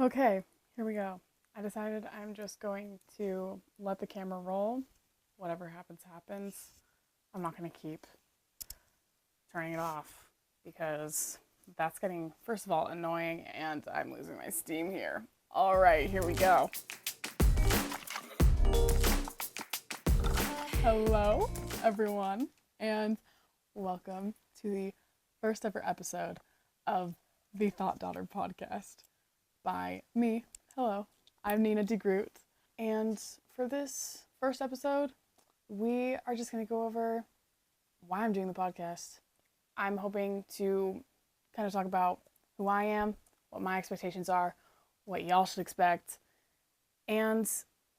Okay, here we go. I decided I'm just going to let the camera roll. Whatever happens, happens. I'm not going to keep turning it off because that's getting, first of all, annoying and I'm losing my steam here. All right, here we go. Hello, everyone, and welcome to the first ever episode of the Thought Daughter podcast by me. Hello, I'm Nina Groot, and for this first episode, we are just going to go over why I'm doing the podcast. I'm hoping to kind of talk about who I am, what my expectations are, what y'all should expect, and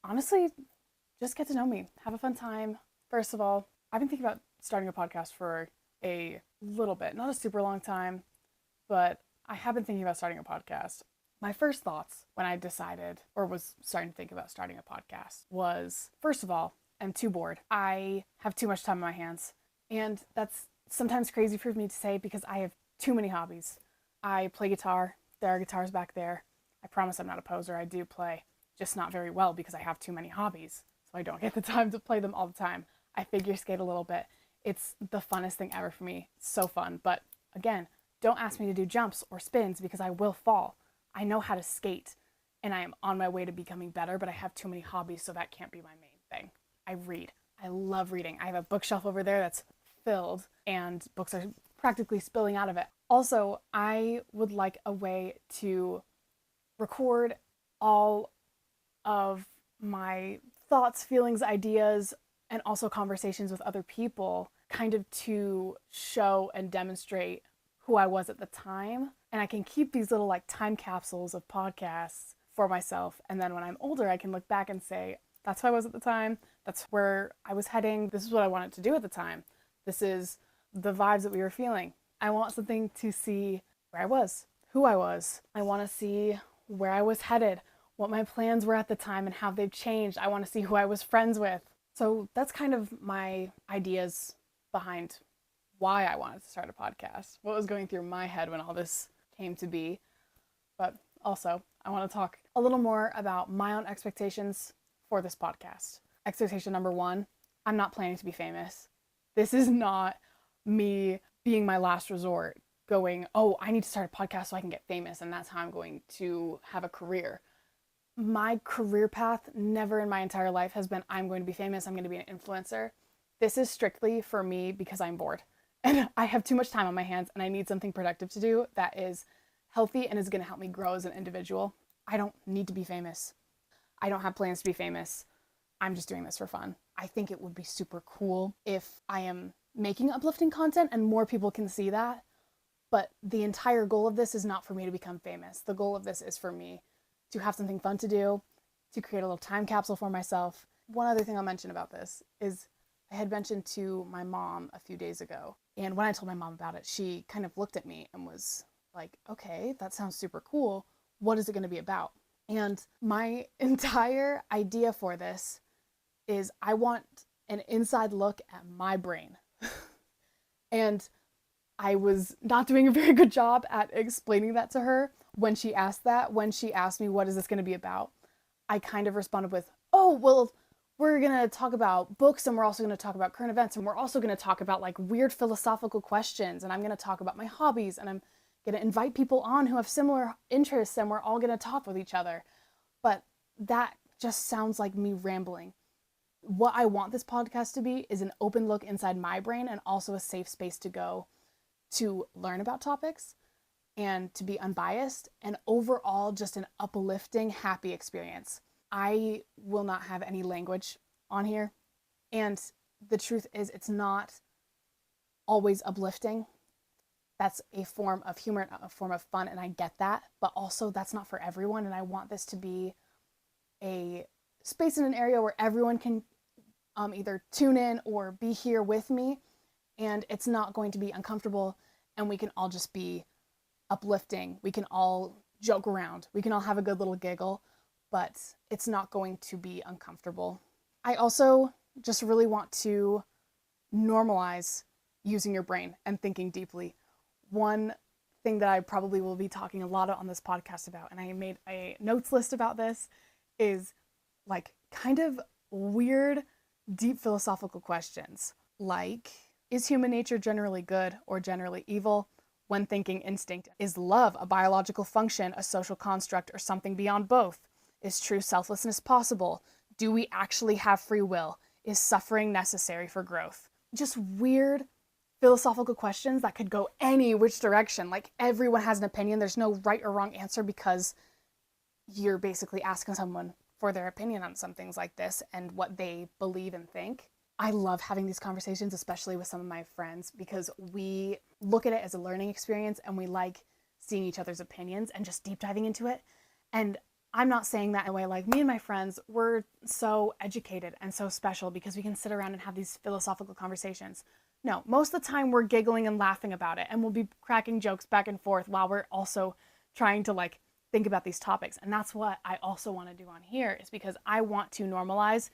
honestly, just get to know me. Have a fun time. First of all, I've been thinking about starting a podcast for a little bit, not a super long time, but I have been thinking about starting a podcast. My first thoughts when I decided or was starting to think about starting a podcast was, first of all, I'm too bored. I have too much time on my hands. And that's sometimes crazy for me to say because I have too many hobbies. I play guitar. There are guitars back there. I promise I'm not a poser. I do play, just not very well because I have too many hobbies. So I don't get the time to play them all the time. I figure skate a little bit. It's the funnest thing ever for me. It's so fun. But again, don't ask me to do jumps or spins because I will fall. I know how to skate and I am on my way to becoming better, but I have too many hobbies, so that can't be my main thing. I read. I love reading. I have a bookshelf over there that's filled and books are practically spilling out of it. Also, I would like a way to record all of my thoughts, feelings, ideas, and also conversations with other people, kind of to show and demonstrate who I was at the time. And I can keep these little like time capsules of podcasts for myself. And then when I'm older, I can look back and say, that's who I was at the time. That's where I was heading. This is what I wanted to do at the time. This is the vibes that we were feeling. I want something to see where I was, who I was. I want to see where I was headed, what my plans were at the time and how they've changed. I want to see who I was friends with. So that's kind of my ideas behind why I wanted to start a podcast, what was going through my head when all this came to be. But also, I want to talk a little more about my own expectations for this podcast. Expectation number one, I'm not planning to be famous. This is not me being my last resort, going, oh, I need to start a podcast so I can get famous, and that's how I'm going to have a career. My career path never in my entire life has been, I'm going to be famous, I'm going to be an influencer. This is strictly for me because I'm bored. And I have too much time on my hands and I need something productive to do that is healthy and is going to help me grow as an individual. I don't need to be famous. I don't have plans to be famous. I'm just doing this for fun. I think it would be super cool if I am making uplifting content and more people can see that. But the entire goal of this is not for me to become famous. The goal of this is for me to have something fun to do, to create a little time capsule for myself. One other thing I'll mention about this is I had mentioned to my mom a few days ago, and when I told my mom about it, she kind of looked at me and was like, okay, that sounds super cool. What is it going to be about? And my entire idea for this is I want an inside look at my brain. And I was not doing a very good job at explaining that to her when she asked that. When she asked me, what is this going to be about? I kind of responded with, oh, well, we're going to talk about books and we're also going to talk about current events and we're also going to talk about like weird philosophical questions and I'm going to talk about my hobbies and I'm going to invite people on who have similar interests and we're all going to talk with each other. But that just sounds like me rambling. What I want this podcast to be is an open look inside my brain and also a safe space to go to learn about topics and to be unbiased and overall just an uplifting, happy experience. I will not have any language on here. And the truth is it's not always uplifting. That's a form of humor, a form of fun, and I get that. But also that's not for everyone. And I want this to be a space in an area where everyone can either tune in or be here with me. And it's not going to be uncomfortable and we can all just be uplifting. We can all joke around. We can all have a good little giggle, but it's not going to be uncomfortable. I also just really want to normalize using your brain and thinking deeply. One thing that I probably will be talking a lot on this podcast about, and I made a notes list about this, is like kind of weird, deep philosophical questions. Like, is human nature generally good or generally evil? When thinking instinct? Is love a biological function, a social construct, or something beyond both? Is true selflessness possible? Do we actually have free will? Is suffering necessary for growth? Just weird philosophical questions that could go any which direction. Like, everyone has an opinion. There's no right or wrong answer because you're basically asking someone for their opinion on some things like this and what they believe and think. I love having these conversations, especially with some of my friends, because we look at it as a learning experience and we like seeing each other's opinions and just deep diving into it. And I'm not saying that in a way, like, me and my friends, we're so educated and so special because we can sit around and have these philosophical conversations. No, most of the time we're giggling and laughing about it, and we'll be cracking jokes back and forth while we're also trying to like think about these topics. And that's what I also want to do on here, is because I want to normalize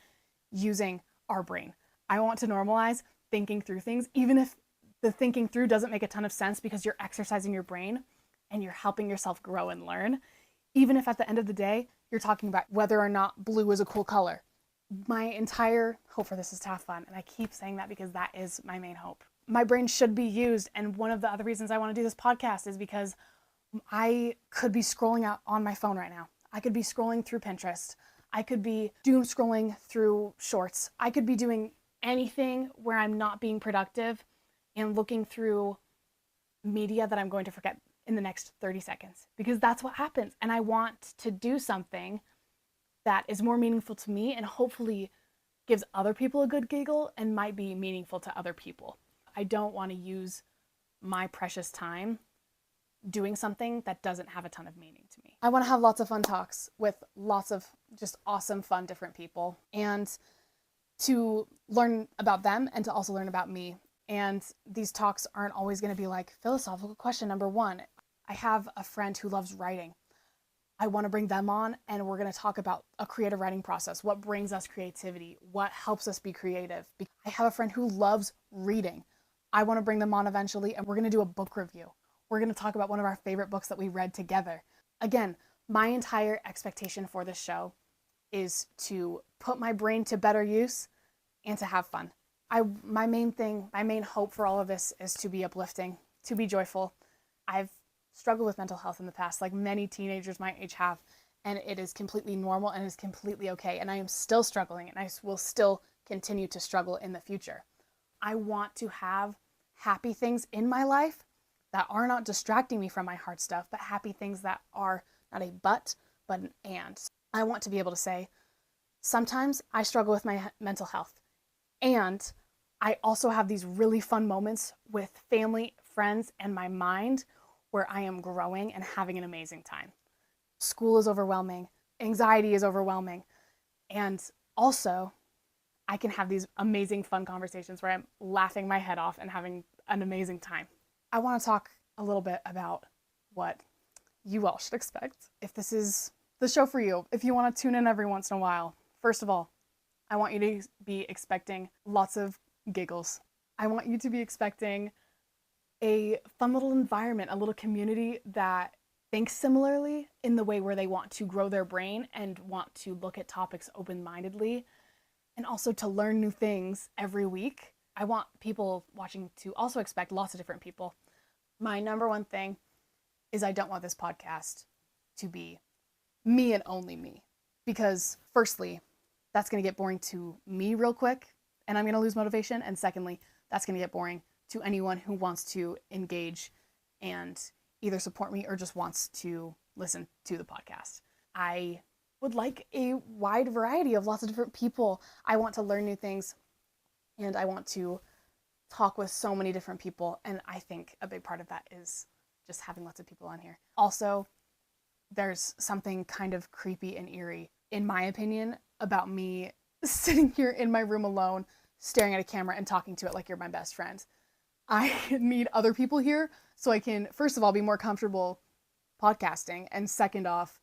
using our brain. I want to normalize thinking through things, even if the thinking through doesn't make a ton of sense, because you're exercising your brain and you're helping yourself grow and learn. Even if at the end of the day, you're talking about whether or not blue is a cool color. My entire hope for this is to have fun. And I keep saying that because that is my main hope. My brain should be used. And one of the other reasons I want to do this podcast is because I could be scrolling out on my phone right now. I could be scrolling through Pinterest. I could be doom scrolling through shorts. I could be doing anything where I'm not being productive and looking through media that I'm going to forget in the next 30 seconds, because that's what happens. And I want to do something that is more meaningful to me and hopefully gives other people a good giggle and might be meaningful to other people. I don't want to use my precious time doing something that doesn't have a ton of meaning to me. I want to have lots of fun talks with lots of just awesome, fun, different people, and to learn about them and to also learn about me. And these talks aren't always going to be like philosophical question number 1. I have a friend who loves writing. I want to bring them on, and we're going to talk about a creative writing process, what brings us creativity, what helps us be creative. I have a friend who loves reading. I want to bring them on eventually, and we're going to do a book review. We're going to talk about one of our favorite books that we read together. Again, my entire expectation for this show is to put my brain to better use and to have fun. My main hope for all of this is to be uplifting, to be joyful. I've struggled with mental health in the past, like many teenagers my age have, and it is completely normal and it is completely okay. And I am still struggling, and I will still continue to struggle in the future. I want to have happy things in my life that are not distracting me from my hard stuff, but happy things that are not a but an and. I want to be able to say, sometimes I struggle with my mental health, and I also have these really fun moments with family, friends, and my mind where I am growing and having an amazing time. School is overwhelming. Anxiety is overwhelming. And also, I can have these amazing fun conversations where I'm laughing my head off and having an amazing time. I want to talk a little bit about what you all should expect. If this is the show for you, if you want to tune in every once in a while, first of all, I want you to be expecting lots of giggles. I want you to be expecting a fun little environment, a little community that thinks similarly in the way where they want to grow their brain and want to look at topics open-mindedly, and also to learn new things every week. I want people watching to also expect lots of different people. My number one thing is I don't want this podcast to be me and only me, because firstly, that's going to get boring to me real quick and I'm going to lose motivation. And secondly, that's going to get boring to anyone who wants to engage and either support me or just wants to listen to the podcast. I would like a wide variety of lots of different people. I want to learn new things, and I want to talk with so many different people. And I think a big part of that is just having lots of people on here. Also, there's something kind of creepy and eerie, in my opinion, about me sitting here in my room alone, staring at a camera and talking to it like you're my best friend. I need other people here so I can, first of all, be more comfortable podcasting, and second off,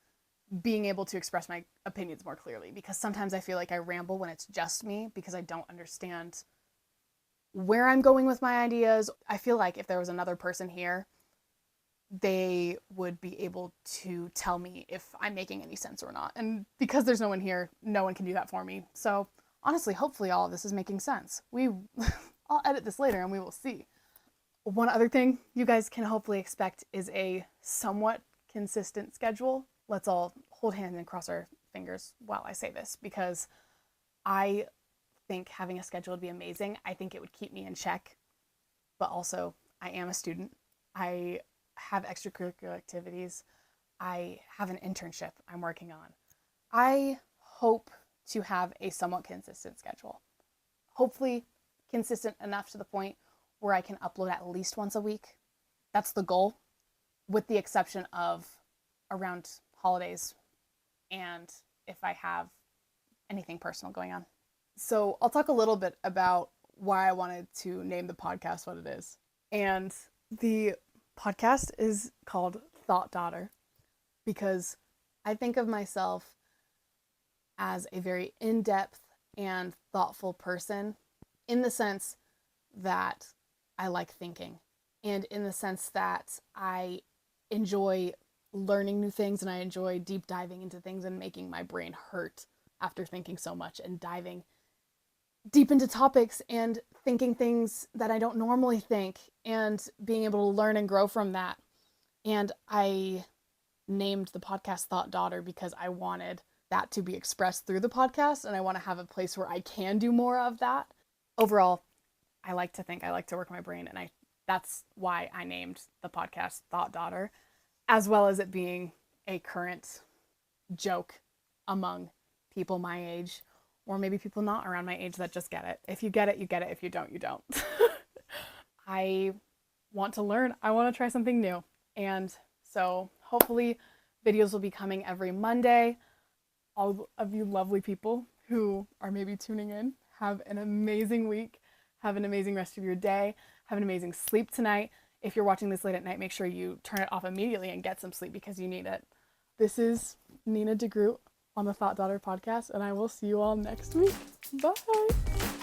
being able to express my opinions more clearly, because sometimes I feel like I ramble when it's just me because I don't understand where I'm going with my ideas. I feel like if there was another person here, they would be able to tell me if I'm making any sense or not. And because there's no one here, no one can do that for me. So honestly, hopefully all of this is making sense. I'll edit this later and we will see. One other thing you guys can hopefully expect is a somewhat consistent schedule. Let's all hold hands and cross our fingers while I say this, because I think having a schedule would be amazing. I think it would keep me in check, but also I am a student. I have extracurricular activities. I have an internship I'm working on. I hope to have a somewhat consistent schedule. Hopefully consistent enough to the point where I can upload at least once a week. That's the goal, with the exception of around holidays and if I have anything personal going on. So I'll talk a little bit about why I wanted to name the podcast what it is. And the podcast is called Thought Daughter because I think of myself as a very in-depth and thoughtful person, in the sense that I like thinking, and in the sense that I enjoy learning new things and I enjoy deep diving into things and making my brain hurt after thinking so much and diving deep into topics and thinking things that I don't normally think and being able to learn and grow from that. And I named the podcast Thought Daughter because I wanted that to be expressed through the podcast, and I want to have a place where I can do more of that. Overall, I like to think, I like to work my brain, and that's why I named the podcast Thought Daughter, as well as it being a current joke among people my age, or maybe people not around my age that just get it. If you get it, you get it. If you don't, you don't. I want to learn. I want to try something new. And so hopefully videos will be coming every Monday. All of you lovely people who are maybe tuning in, have an amazing week. Have an amazing rest of your day. Have an amazing sleep tonight. If you're watching this late at night, make sure you turn it off immediately and get some sleep because you need it. This is Nina de Groot on the Thought Daughter podcast, and I will see you all next week. Bye.